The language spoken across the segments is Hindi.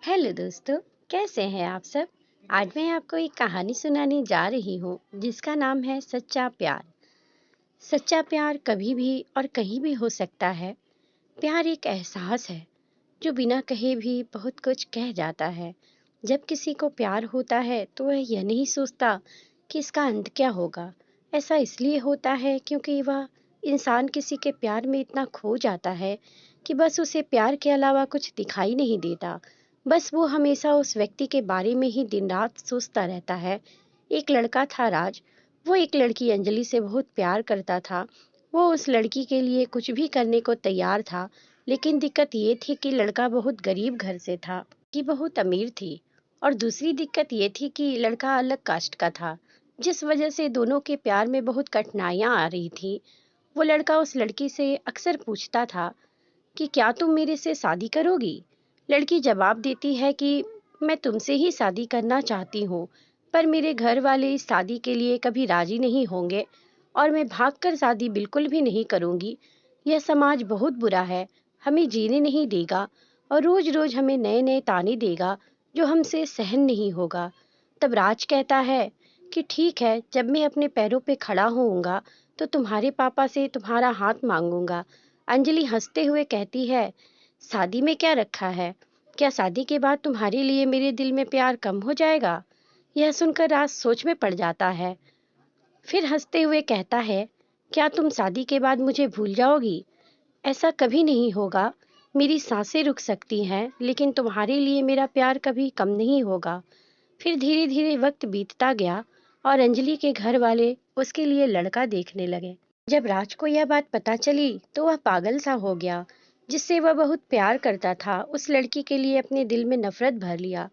हेलो दोस्तों, कैसे हैं आप सब। आज मैं आपको एक कहानी सुनाने जा रही हूँ जिसका नाम है सच्चा प्यार। सच्चा प्यार कभी भी और कहीं भी हो सकता है। प्यार एक एहसास है जो बिना कहे भी बहुत कुछ कह जाता है। जब किसी को प्यार होता है तो वह यह नहीं सोचता कि इसका अंत क्या होगा। ऐसा इसलिए होता है क्योंकि वह इंसान किसी के प्यार में इतना खो जाता है कि बस उसे प्यार के अलावा कुछ दिखाई नहीं देता। बस वो हमेशा उस व्यक्ति के बारे में ही दिन रात सोचता रहता है। एक लड़का था राज। वो एक लड़की अंजलि से बहुत प्यार करता था। वो उस लड़की के लिए कुछ भी करने को तैयार था। लेकिन दिक्कत ये थी कि लड़का बहुत गरीब घर से था, कि बहुत अमीर थी। और दूसरी दिक्कत ये थी कि लड़का अलग कास्ट का था, जिस वजह से दोनों के प्यार में बहुत कठिनाइयां आ रही थी। वो लड़का उस लड़की से अक्सर पूछता था कि क्या तुम मेरे से शादी करोगी। लड़की जवाब देती है कि मैं तुमसे ही शादी करना चाहती हूँ, पर मेरे घर वाले इस शादी के लिए कभी राजी नहीं होंगे और मैं भागकर शादी बिल्कुल भी नहीं करूँगी। यह समाज बहुत बुरा है, हमें जीने नहीं देगा और रोज रोज हमें नए नए ताने देगा जो हमसे सहन नहीं होगा। तब राज कहता है कि ठीक है, जब मैं अपने पैरों पे खड़ा होऊंगा तो तुम्हारे पापा से तुम्हारा हाथ मांगूंगा। अंजलि हंसते हुए कहती है, शादी में क्या रखा है। क्या शादी के बाद तुम्हारे लिए मेरे दिल में प्यार कम हो जाएगा। यह सुनकर राज सोच में पड़ जाता है। फिर हंसते हुए कहता है, क्या तुम शादी के बाद मुझे भूल जाओगी। ऐसा कभी नहीं होगा। मेरी सांसें रुक सकती हैं लेकिन तुम्हारे लिए मेरा प्यार कभी कम नहीं होगा। फिर धीरे धीरे वक्त बीतता गया और अंजलि के घर वाले उसके लिए लड़का देखने लगे। जब राज को यह बात पता चली तो वह पागल सा हो गया। जिससे वह बहुत प्यार करता था उस लड़की के लिए अपने दिल में नफरत भर लिया।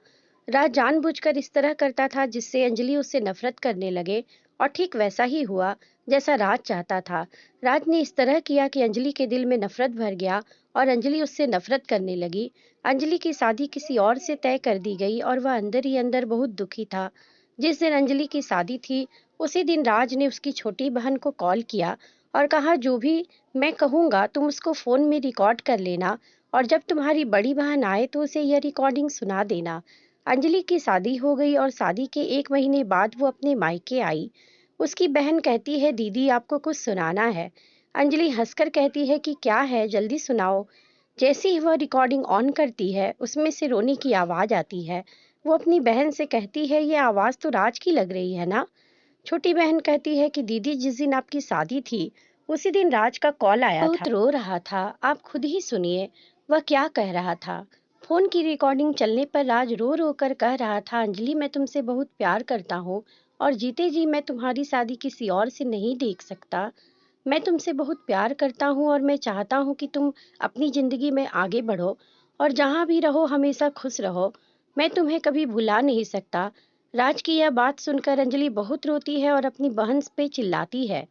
राज जानबूझकर इस तरह करता था जिससे अंजलि उससे नफरत करने लगे। और ठीक वैसा ही हुआ जैसा राज चाहता था। राज ने इस तरह किया कि अंजलि के दिल में नफरत भर गया और अंजलि उससे नफरत करने लगी। अंजलि की शादी किसी और से तय कर दी गई और वह अंदर ही अंदर बहुत दुखी था। जिस दिन अंजलि की शादी थी उसी दिन राज ने उसकी छोटी बहन को कॉल किया और कहा, जो भी मैं कहूँगा तुम उसको फ़ोन में रिकॉर्ड कर लेना और जब तुम्हारी बड़ी बहन आए तो उसे यह रिकॉर्डिंग सुना देना। अंजलि की शादी हो गई और शादी के 1 महीने बाद वो अपने मायके आई। उसकी बहन कहती है, दीदी आपको कुछ सुनाना है। अंजलि हंसकर कहती है कि क्या है, जल्दी सुनाओ। जैसे ही वह रिकॉर्डिंग ऑन करती है उसमें से रोने की आवाज़ आती है। वो अपनी बहन से कहती है, ये आवाज़ तो राज की लग रही है ना। छोटी बहन कहती है कि दीदी, जिस दिन आपकी शादी थी उसी दिन राज का कॉल आया था, बहुत रो रहा था, आप खुद ही सुनिए वह क्या कह रहा था। फोन की रिकॉर्डिंग चलने पर राज रो रो कर कह रहा था, अंजलि मैं तुमसे बहुत प्यार करता हूँ और जीते जी मैं तुम्हारी शादी किसी और से नहीं देख सकता। मैं तुमसे बहुत प्यार करता हूँ और मैं चाहता हूँ कि तुम अपनी जिंदगी में आगे बढ़ो और जहाँ भी रहो हमेशा खुश रहो। मैं तुम्हें कभी भुला नहीं सकता। राज की यह बात सुनकर अंजलि बहुत रोती है और अपनी बहन पे चिल्लाती है,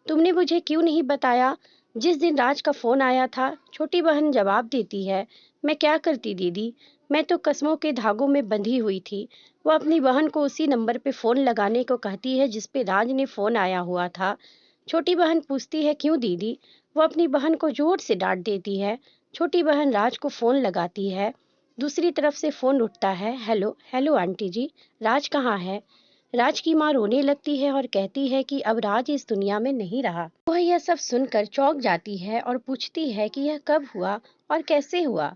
तुमने मुझे क्यों नहीं बताया जिस दिन राज का फोन आया था। छोटी बहन जवाब देती है, मैं क्या करती दीदी, मैं तो कस्मों के धागों में बंधी हुई थी। वो अपनी बहन को उसी नंबर पे फोन लगाने को कहती है जिस पे राज ने फोन आया हुआ था। छोटी बहन पूछती है, क्यों दीदी। वो अपनी बहन को जोर से डांट देती है। छोटी बहन राज को फोन लगाती है। दूसरी तरफ से फोन उठता है, हेलो हेलो आंटी जी, राज कहाँ है। राज की माँ रोने लगती है और कहती है कि अब राज इस दुनिया में नहीं रहा। वह यह सब सुनकर चौंक जाती है और पूछती है कि यह कब हुआ और कैसे हुआ।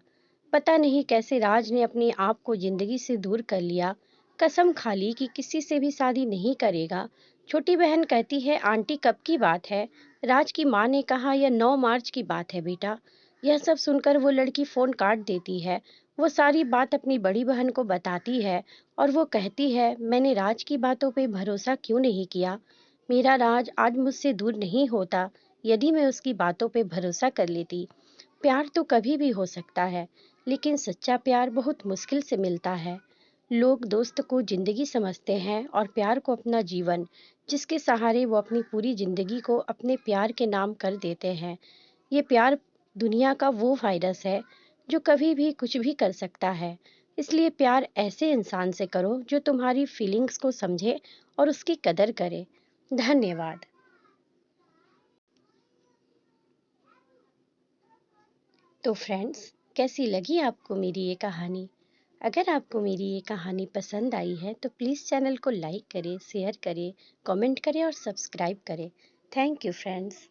पता नहीं कैसे राज ने अपने आप को जिंदगी से दूर कर लिया। कसम खा ली कि किसी से भी शादी नहीं करेगा। छोटी बहन कहती है, आंटी कब की बात है। राज की माँ ने कहा, यह 9 मार्च की बात है बेटा। यह सब सुनकर वो लड़की फोन काट देती है। वो सारी बात अपनी बड़ी बहन को बताती है और वो कहती है, मैंने राज की बातों पे भरोसा क्यों नहीं किया। मेरा राज आज मुझसे दूर नहीं होता यदि मैं उसकी बातों पे भरोसा कर लेती। प्यार तो कभी भी हो सकता है लेकिन सच्चा प्यार बहुत मुश्किल से मिलता है। लोग दोस्त को जिंदगी समझते हैं और प्यार को अपना जीवन, जिसके सहारे वो अपनी पूरी जिंदगी को अपने प्यार के नाम कर देते हैं। ये प्यार दुनिया का वो वायरस है जो कभी भी कुछ भी कर सकता है। इसलिए प्यार ऐसे इंसान से करो जो तुम्हारी फीलिंग्स को समझे और उसकी कदर करे। धन्यवाद। तो फ्रेंड्स, कैसी लगी आपको मेरी ये कहानी। अगर आपको मेरी ये कहानी पसंद आई है तो प्लीज़ चैनल को लाइक करें, शेयर करें, कमेंट करें और सब्सक्राइब करें। Thank you friends.